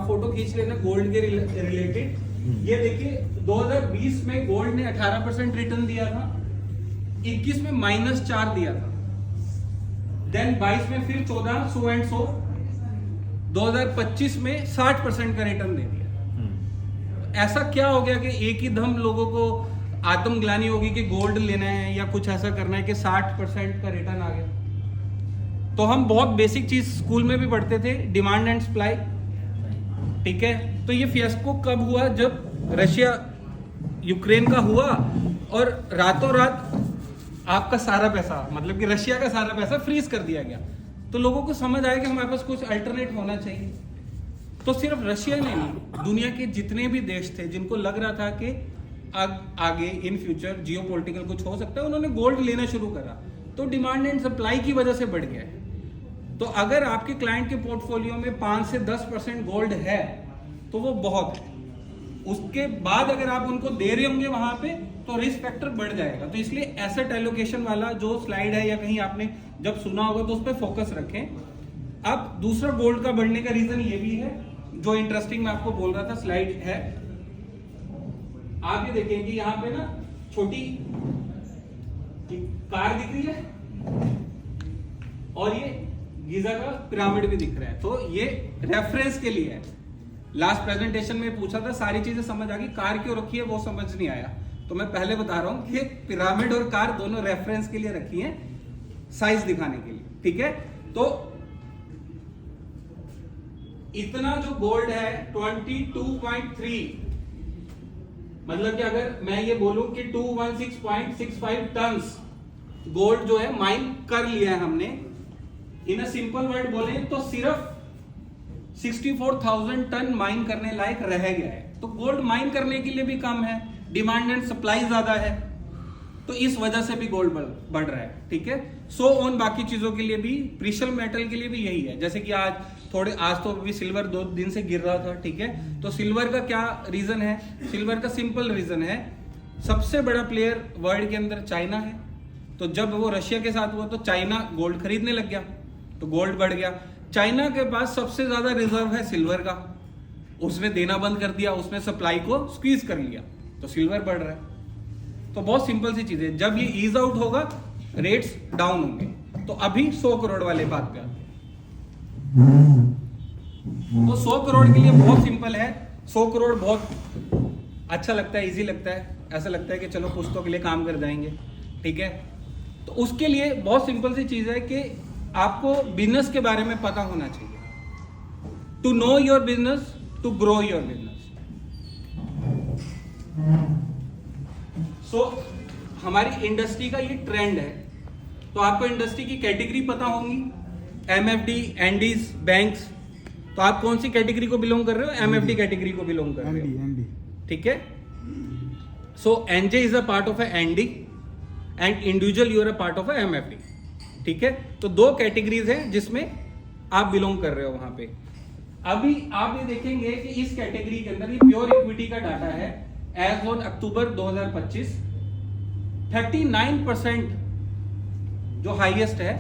आप फोटो खींच लेना गोल्ड के रिलेटेड। ये देखिए 2020 में गोल्ड ने 18% रिटर्न दिया था, 21 में -4 दिया था, देन 22 में फिर 14 सो एंड सो, 2025 में 60% का रिटर्न दे दिया। ऐसा क्या हो गया कि एक ही दम लोगों को आत्मग्लानि होगी कि गोल्ड लेना है या कुछ ऐसा करना है कि 60% का रिटर्न आ गया। तो हम बहुत बेसिक चीज स्कूल में भी पढ़ते थे, डिमांड एंड सप्लाई, ठीक है। तो ये फियास्को कब हुआ? जब रशिया यूक्रेन का हुआ और रातों रात आपका सारा पैसा, मतलब कि रशिया का सारा पैसा फ्रीज कर दिया गया। तो लोगों को समझ आया कि हमारे पास कुछ अल्टरनेट होना चाहिए। तो सिर्फ रशिया ने नहीं, दुनिया के जितने भी देश थे जिनको लग रहा था कि आगे इन फ्यूचर जियोपॉलिटिकल कुछ हो सकता है, उन्होंने गोल्ड लेना शुरू करा। तो डिमांड एंड सप्लाई की वजह से बढ़ गया है। तो अगर आपके क्लाइंट के पोर्टफोलियो में 5 से 10% गोल्ड है तो वो बहुत है। उसके बाद अगर आप उनको दे रहे होंगे वहां पे तो रिस्क फैक्टर बढ़ जाएगा। तो इसलिए एसेट एलोकेशन वाला जो स्लाइड है या कहीं आपने जब सुना होगा तो उस पर फोकस रखें। अब दूसरा गोल्ड का बढ़ने का रीजन ये भी है, जो इंटरेस्टिंग मैं आपको बोल रहा था, स्लाइड है। आप ये देखेंगे यहाँ पे ना छोटी कार दिख रही है और ये गीजा का पिरामिड भी दिख रहा है। तो ये रेफरेंस के लिए है। लास्ट प्रेजेंटेशन में पूछा था, सारी चीजें समझ आ गई, कार क्यों रखी है वो समझ नहीं आया। तो मैं पहले बता रहा हूं कि पिरामिड और कार दोनों रेफरेंस के लिए रखी है, साइज दिखाने के लिए, ठीक है। तो इतना जो गोल्ड है 22.3, मतलब कि अगर मैं ये बोलूं कि 216.65 टन्स गोल्ड जो है माइन कर लिया है हमने, इन अ सिंपल वर्ड बोले तो सिर्फ 64,000 टन माइन करने लायक रह गया है। तो गोल्ड माइन करने के लिए भी कम है, डिमांड एंड सप्लाई ज्यादा है, तो इस वजह से भी गोल्ड बढ़ रहा है, ठीक है। सो ऑन बाकी चीजों के लिए भी, प्रीशियस मेटल के लिए भी यही है। जैसे कि आज तो भी सिल्वर 2 दिन से गिर रहा था, ठीक है। तो सिल्वर का क्या रीजन है? सिल्वर का सिंपल रीजन है, सबसे बड़ा प्लेयर वर्ल्ड के अंदर चाइना है। तो जब वो रशिया के साथ हुआ तो चाइना गोल्ड खरीदने लग गया, तो गोल्ड बढ़ गया। चाइना के पास सबसे ज्यादा रिजर्व है सिल्वर का, उसने देना बंद कर दिया, उसने सप्लाई को स्क्वीज कर लिया, तो सिल्वर बढ़ रहा है। तो बहुत सिंपल सी चीज है, जब ये ईज आउट होगा रेट्स डाउन होंगे। तो अभी 100 करोड़ वाले बात पे आते हैं। तो 100 करोड़ के लिए बहुत सिंपल है। 100 करोड़ बहुत अच्छा लगता है, इजी लगता है, ऐसा लगता है कि चलो कुछ तो के लिए काम कर जाएंगे, ठीक है। तो उसके लिए बहुत सिंपल सी चीज है कि आपको बिजनेस के बारे में पता होना चाहिए। To know your business, to grow your business. So हमारी इंडस्ट्री का ये ट्रेंड है। तो आपको इंडस्ट्री की कैटेगरी पता होंगी, एमएफडी, एनडीज, बैंक्स। तो आप कौन सी कैटेगरी को बिलोंग कर रहे हो? एमएफडी कैटेगरी को बिलोंग कर रहे हो, ठीक है। So NJ is a part of a ND and individual you are a part of a MFD, ठीक है। तो 2 कैटेगरीज हैं जिसमें आप बिलोंग कर रहे हो वहां पे। अभी आप ये देखेंगे कि इस कैटेगरी के अंदर ये प्योर इक्विटी का डाटा है एज ऑन अक्टूबर 2025, 39% जो हाईएस्ट है